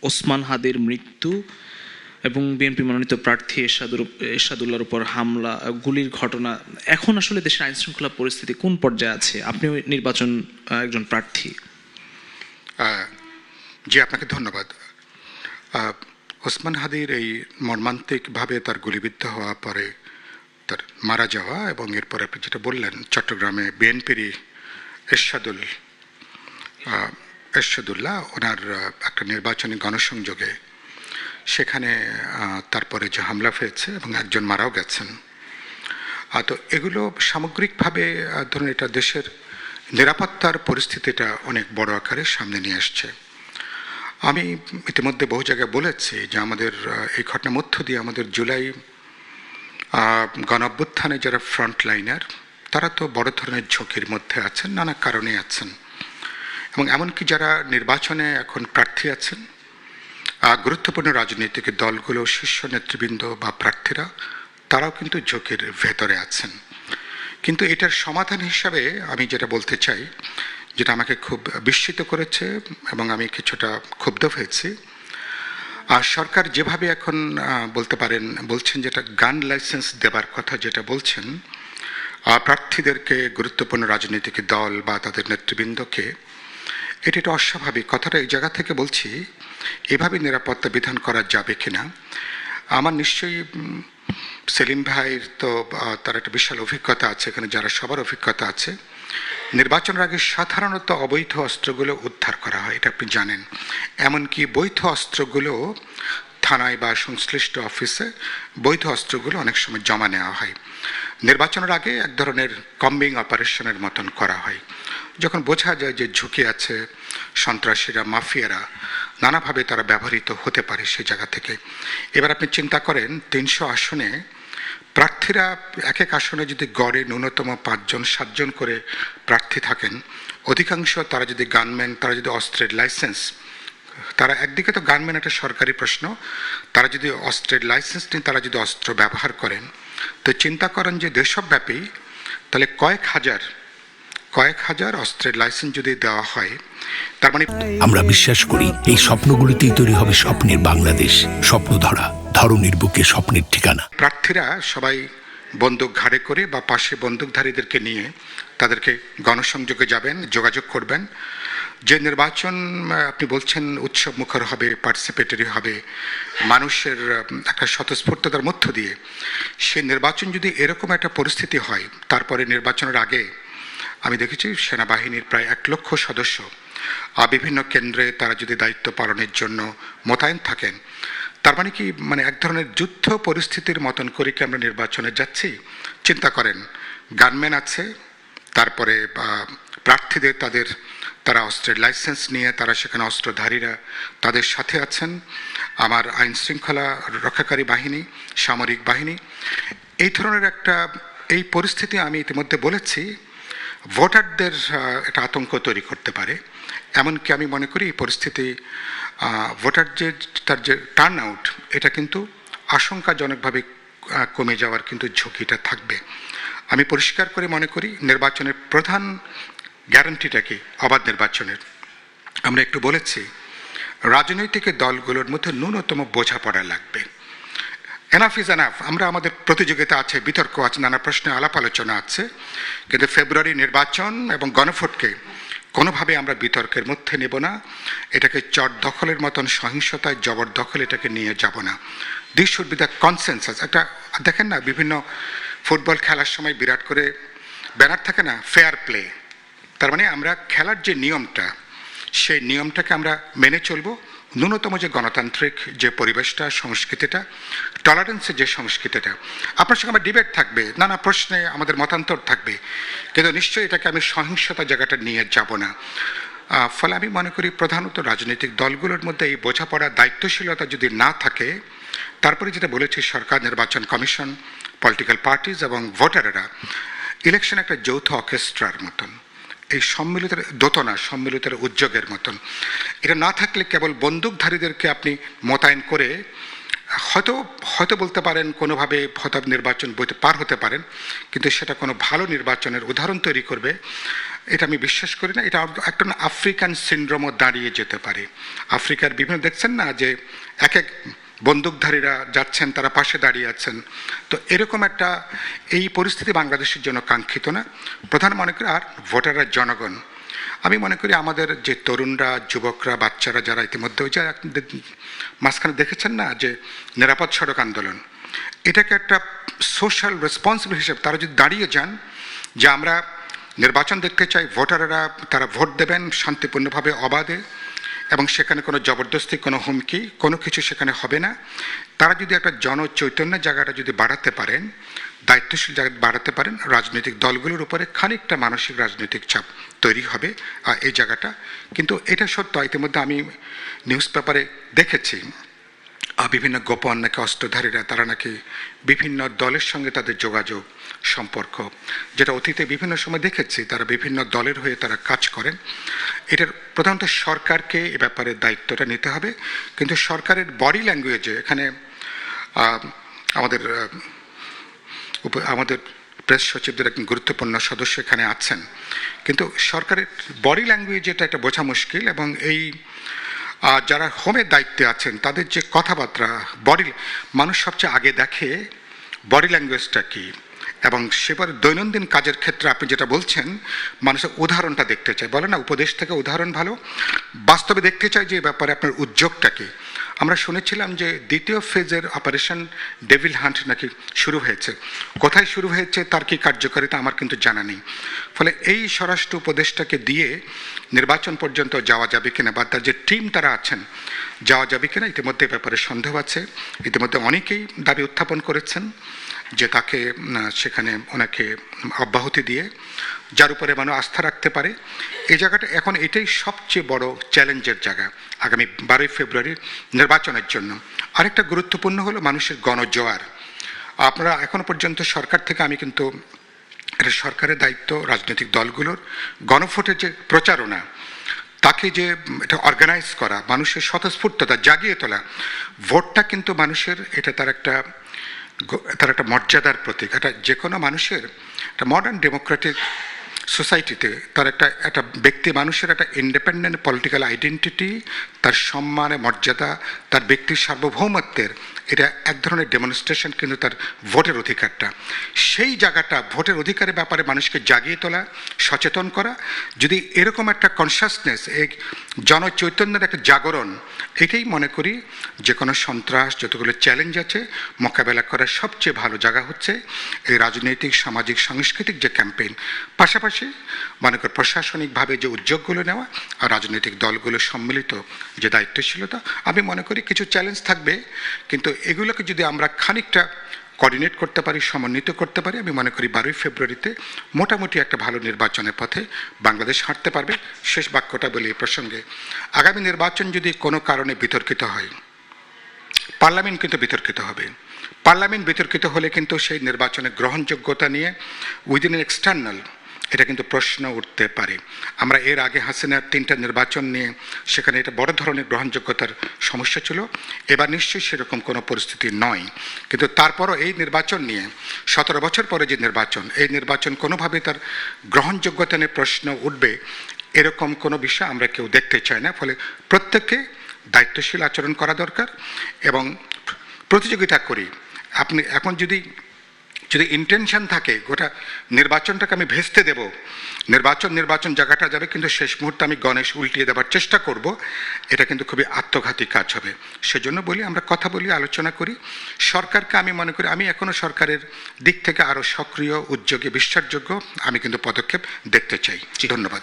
ওসমান হাদির মৃত্যু এবং বিএনপি মনোনীত প্রার্থী এরশাদুল্লাহর উপর হামলা, গুলির ঘটনা, এখন আসলে দেশের আইন শৃঙ্খলা পরিস্থিতি কোন পর্যায়ে আছে? আপনিও নির্বাচন একজন প্রার্থী। জি, আপনাকে ধন্যবাদ। ওসমান হাদির এই মর্মান্তিকভাবে তার গুলিবিদ্ধ হওয়া পরে তার মারা যাওয়া এবং এরপর আপনি যেটা বললেন চট্টগ্রামে বিএনপিরই এরশাদুল্লাহ ওনার একটা নির্বাচনী গণসংযোগে সেখানে তারপরে যে হামলা হয়েছে এবং একজন মারাও গেছেন, তো এগুলো সামগ্রিকভাবে ধরুন এটা দেশের নিরাপত্তার পরিস্থিতিটা অনেক বড় আকারে সামনে নিয়ে আসছে। আমি ইতিমধ্যে বহু জায়গায় বলেছি যে আমাদের এই ঘটনার মধ্য দিয়ে আমাদের জুলাই গণঅভ্যুত্থানে যারা ফ্রন্ট লাইনার তারা তো বড় ধরনের ঝুঁকির মধ্যে আছেন, নানা কারণে আছেন, এবং এমনকি যারা নির্বাচনে এখন প্রার্থী আছেন, গুরুত্বপূর্ণ রাজনৈতিক দলগুলো শীর্ষ নেতৃবৃন্দ বা প্রার্থীরা তারাও কিন্তু ঝুঁকির ভেতরে আছেন। কিন্তু এটার সমাধান হিসাবে আমি যেটা বলতে চাই, যেটা আমাকে খুব বিস্মিত করেছে এবং আমি কিছুটা ক্ষুব্ধ হয়েছি, সরকার যেভাবে এখন বলছেন যেটা গান লাইসেন্স দেবার কথা যেটা বলছেন প্রার্থীদেরকে, গুরুত্বপূর্ণ রাজনৈতিক দল বা তাদের নেতৃবৃন্দকে, এটা অস্বাভাবিক। কথাটা এই জায়গা থেকে বলছি, এভাবে নিরাপত্তা বিধান করা যাবে কিনা। আমার নিশ্চয়ই সেলিম ভাইয়ের তো তার একটা বিশাল অভিজ্ঞতা আছে, এখানে যারা সবার অভিজ্ঞতা আছে। নির্বাচনের আগে সাধারণত অবৈধ অস্ত্রগুলো উদ্ধার করা হয়, এটা আপনি জানেন। এমনকি বৈধ অস্ত্রগুলো থানায় বা সংশ্লিষ্ট অফিসে বৈধ অস্ত্রগুলো অনেক সময় জমা নেওয়া হয়। নির্বাচনের আগে এক ধরনের কম্বিং অপারেশনের মতন করা হয়, যখন বোঝা যায় যে ঝুঁকি আছে, সন্ত্রাসীরা, মাফিয়ারা নানাভাবে তারা ব্যবহৃত হতে পারে সেই জায়গা থেকে। এবার আপনি চিন্তা করেন 300 আসনে প্রার্থীরা এক এক আসনে যদি গড়ে ন্যূনতম 5-7 জন করে প্রার্থী থাকেন, অধিকাংশ তারা যদি গানম্যান, তারা যদি অস্ত্রের লাইসেন্স, তারা একদিকে তো গানম্যান একটা সরকারি প্রশ্ন, তারা যদি অস্ত্রের লাইসেন্স নিয়ে তারা যদি অস্ত্র ব্যবহার করেন, তো চিন্তা করেন যে দেশব্যাপী তাহলে কয়েক হাজার অস্ত্রের লাইসেন্স যদি দেওয়া হয়, তার মানে আমরা বিশ্বাস করি এই স্বপ্নগুলিতেই তৈরি হবে স্বপ্নের বাংলাদেশ। স্বপ্ন ধরা, ধরনীর বুকে স্বপ্নের ঠিকানা। প্রার্থীরা সবাই বন্দুক ঘাড়ে করে বা পাশে বন্দুকধারীদেরকে নিয়ে তাদেরকে গণসংযোগে যাবেন, যোগাযোগ করবেন। যে নির্বাচন আপনি বলছেন উৎসব মুখর হবে, পার্টিসিপেটরি হবে, মানুষের একটা স্বতঃস্ফূর্ততার মধ্য দিয়ে, সে নির্বাচন যদি এরকম একটা পরিস্থিতি হয়, তারপরে নির্বাচনের আগে আমি দেখেছি সেনাবাহিনীর প্রায় 1 লক্ষ সদস্য বিভিন্ন কেন্দ্রে তারা যদি দায়িত্ব পালনের জন্য মোতায়েন থাকেন, তার মানে কি এক ধরনের যুদ্ধ পরিস্থিতির মতন করে কি আমরা নির্বাচনে যাচ্ছি? চিন্তা করেন, গানম্যান আছে, তারপরে প্রার্থীদের তারা অস্ত্রের লাইসেন্স নিয়ে তারা সেখানে অস্ত্রধারীরা তাদের সাথে আছেন, আমার আইন শৃঙ্খলা রক্ষাকারী বাহিনী, সামরিক বাহিনী। এই ধরনের এই পরিস্থিতি আমি ইতিমধ্যে বলেছি ভোটারদের একটা আতঙ্ক তৈরি করতে পারে। এমনকি আমি মনে করি এই পরিস্থিতি ভোটার তার যে টার্ন আউট, এটা কিন্তু আশঙ্কাজনকভাবে কমে যাওয়ার কিন্তু ঝুঁকিটা থাকবে। আমি পরিষ্কার করে মনে করি নির্বাচনের প্রধান গ্যারান্টিটা কি? অবাধ নির্বাচনের। আমরা একটু বলেছি রাজনৈতিক দলগুলোর মধ্যে ন্যূনতম বোঝাপড়া লাগবে। Enough is enough. আমরা আমাদের প্রতিযোগিতা আছে, বিতর্ক আছে, নানা প্রশ্নে আলাপ আলোচনা আছে, কিন্তু ফেব্রুয়ারি নির্বাচন এবং গণভোটকে কোনোভাবে আমরা বিতর্কের মধ্যে নেব না। এটাকে চট দখলের মতন সহিংসতায় জবরদখল এটাকে নিয়ে যাব না। This should be the consensus. একটা দেখেন না, বিভিন্ন ফুটবল খেলার সময় বিরাট করে ব্যানার থাকে না, ফেয়ার প্লে। তার মানে আমরা খেলার যে নিয়মটা, সেই নিয়মটাকে আমরা মেনে চলবো। ন্যূনতম যে গণতান্ত্রিক যে পরিবেশটা, সংস্কৃতিটা, টলারেন্সের যে সংস্কৃতিটা, আপনার সঙ্গে আমার ডিবেট থাকবে, নানা প্রশ্নে আমাদের মতান্তর থাকবে, কিন্তু নিশ্চয়ই এটাকে আমি সহিংসতা জায়গাটা নিয়ে যাব না। ফলে আমি মনে করি প্রধানত রাজনৈতিক দলগুলোর মধ্যে এই বোঝাপড়া, দায়িত্বশীলতা যদি না থাকে, তারপরে যেটা বলেছি সরকার, নির্বাচন কমিশন, পলিটিক্যাল পার্টিজ এবং ভোটারেরা, ইলেকশন একটা যৌথ অর্কেস্ট্রার মতন, এই সম্মিলিত দোতনা, সম্মিলিত উদ্যোগের মতন। এটা না থাকলে কেবল বন্দুকধারীদেরকে আপনি মোতায়েন করে হয়তো বলতে পারেন কোনোভাবে হয়তো নির্বাচন বইতে পার হতে পারেন, কিন্তু সেটা কোনো ভালো নির্বাচনের উদাহরণ তৈরি করবে এটা আমি বিশ্বাস করি না। এটা একটা আফ্রিকান সিনড্রোমও দাঁড়িয়ে যেতে পারে। আফ্রিকার বিভিন্ন দেখছেন না যে এক এক বন্দুকধারীরা যাচ্ছেন, তারা পাশে দাঁড়িয়ে আছেন। তো এরকম একটা এই পরিস্থিতি বাংলাদেশের জন্য কাঙ্ক্ষিত না। প্রধান মনে করি আর ভোটাররা জনগণ, আমি মনে করি আমাদের যে তরুণরা, যুবকরা, বাচ্চারা যারা ইতিমধ্যে ওই যে মাঝখানে দেখেছেন না যে নিরাপদ সড়ক আন্দোলন, এটাকে একটা সোশ্যাল রেসপন্সিবল হিসেবে তারা যদি দাঁড়িয়ে যান যে আমরা নির্বাচন দেখতে চাই, ভোটাররা তারা ভোট দেবেন শান্তিপূর্ণভাবে, অবাধে, এবং সেখানে কোনো জবরদস্তি, কোনো হুমকি, কোনো কিছু সেখানে হবে না। তারা যদি একটা জনচৈতন্যের জায়গাটা যদি বাড়াতে পারেন, দায়িত্বশীল জায়গা বাড়াতে পারেন, রাজনৈতিক দলগুলোর উপরে খানিকটা মানসিক রাজনৈতিক চাপ তৈরি হবে এই জায়গাটা। কিন্তু এটা সত্য, ইতিমধ্যে আমি নিউজ পেপারে দেখেছি বিভিন্ন গোপন নাকি অস্ত্রধারীরা তারা নাকি বিভিন্ন দলের সঙ্গে তাদের যোগাযোগ সম্পর্ক, যেটা অতীতে বিভিন্ন সময় দেখেছি, তারা বিভিন্ন দলের হয়ে তারা কাজ করেন। এটার প্রধানত সরকারকে এ ব্যাপারে দায়িত্বটা নিতে হবে। কিন্তু সরকারের বডি ল্যাঙ্গুয়েজে এখানে আমাদের প্রেস সচিবদের একজন গুরুত্বপূর্ণ সদস্য এখানে আছেন, কিন্তু সরকারের বডি ল্যাঙ্গুয়েজ এটা বোঝা মুশকিল। এবং এই যারা হোমের দায়িত্বে আছেন তাদের যে কথাবার্তা, মানুষ সবচেয়ে আগে দেখে বডি ল্যাঙ্গুয়েজটা কী, এবং সেবার দৈনন্দিন কাজের ক্ষেত্রে আপনি যেটা বলছেন মানুষের উদাহরণটা দেখতে চায়। বলে না উপদেশ থেকে উদাহরণ ভালো, বাস্তবে দেখতে চায় যে ব্যাপারে আপনার উদ্যোগটা কী। আমরা শুনেছিলাম যে দ্বিতীয় ফেজের অপারেশন ডেভিল হান্ট নাকি শুরু হয়েছে, কোথায় শুরু হয়েছে তার কি কার্যকারিতা আমার কিন্তু জানা নেই। ফলে এই স্বরাষ্ট্র উপদেশটাকে দিয়ে নির্বাচন পর্যন্ত যাওয়া যাবে কিনা, বা তার যে টিম তারা আছেন যাওয়া যাবে কিনা, ইতিমধ্যে ব্যাপারে সন্দেহ আছে। ইতিমধ্যে অনেকেই দাবি উত্থাপন করেছেন যে তাকে সেখানে ওনাকে অব্যাহতি দিয়ে যার উপরে মানুষ আস্থা রাখতে পারে। এই জায়গাটা এখন এটাই সবচেয়ে বড় চ্যালেঞ্জের জায়গা আগামী 12ই ফেব্রুয়ারি নির্বাচনের জন্য। আরেকটা গুরুত্বপূর্ণ হলো মানুষের গণজোয়ার। আপনারা এখনো পর্যন্ত সরকার থেকে, আমি কিন্তু এটা সরকারের দায়িত্ব রাজনৈতিক দলগুলোর গণভোটের যে প্রচারণা, তাকে যে এটা অর্গানাইজ করা, মানুষের স্বতঃস্ফূর্ততা জাগিয়ে তোলা। ভোটটা কিন্তু মানুষের, এটা তার একটা মর্যাদার প্রতীক। এটা যে কোনো মানুষের একটা মডার্ন ডেমোক্রেটিক সোসাইটিতে তার একটা ব্যক্তি মানুষের একটা ইন্ডিপেন্ডেন্ট পলিটিক্যাল আইডেন্টিটি, তার সম্মানে মর্যাদা, তার ব্যক্তির সার্বভৌমত্বের এটা এক ধরনের ডেমনস্ট্রেশন কিন্তু তার ভোটের অধিকারটা। সেই জায়গাটা ভোটের অধিকারের ব্যাপারে মানুষকে জাগিয়ে তোলা, সচেতন করা, যদি এরকম একটা কনসাসনেস, এই জনচৈতন্যের একটা জাগরণ, এটাই মনে করি যে কোনো সন্ত্রাস, যতগুলো চ্যালেঞ্জ আছে মোকাবেলা করার সবচেয়ে ভালো জায়গা হচ্ছে এই রাজনৈতিক, সামাজিক, সাংস্কৃতিক যে ক্যাম্পেইন, পাশাপাশি মনে করি প্রশাসনিকভাবে যে উদ্যোগগুলো নেওয়া আর রাজনৈতিক দলগুলো সম্মিলিত যে দায়িত্বশীলতা। আমি মনে করি কিছু চ্যালেঞ্জ থাকবে, কিন্তু এগুলোকে যদি আমরা খানিকটা কোঅর্ডিনেট করতে পারি, সমন্বিত করতে পারি, আমি মনে করি 12ই ফেব্রুয়ারিতে মোটামুটি একটা ভালো নির্বাচনের পথে বাংলাদেশ হাঁটতে পারবে। শেষ বাক্যটা বলি এই প্রসঙ্গে, আগামী নির্বাচন যদি কোনো কারণে বিতর্কিত হয়, পার্লামেন্ট কিন্তু বিতর্কিত হবে। পার্লামেন্ট বিতর্কিত হলে কিন্তু সেই নির্বাচনের গ্রহণযোগ্যতা নিয়ে উইদিন এন এক্সটার্নাল এটা কিন্তু প্রশ্ন উঠতে পারে। আমরা এর আগে হাসিনার 3টা নির্বাচন নিয়ে সেখানে এটা বড় ধরনের গ্রহণযোগ্যতার সমস্যা ছিল, এবার নিশ্চয়ই সেরকম কোনো পরিস্থিতি নয়। কিন্তু তারপরও এই নির্বাচন নিয়ে 17 বছর পরে যে নির্বাচন, এই নির্বাচন কোনোভাবে তার গ্রহণযোগ্যতা নিয়ে প্রশ্ন উঠবে এরকম কোনো বিষয় আমরা কেউ দেখতে চাই না। ফলে প্রত্যেককে দায়িত্বশীল আচরণ করা দরকার এবং প্রতিযোগিতা করি। আপনি এখন যদি ইন্টেনশন থাকে গোটা নির্বাচনটাকে আমি ভেস্তে দেব, নির্বাচন জায়গাটা যাবে, কিন্তু শেষ মুহূর্তে আমি গণেশ উল্টিয়ে দেওয়ার চেষ্টা করব, এটা কিন্তু খুবই আত্মঘাতী কাজ হবে। সেজন্য বলি, আমরা কথা বলি, আলোচনা করি। সরকারকে আমি মনে করি, আমি এখনও সরকারের দিক থেকে আরও সক্রিয়, উদ্যোগী, বিশ্বাসযোগ্য আমি কিন্তু পদক্ষেপ দেখতে চাই। ধন্যবাদ।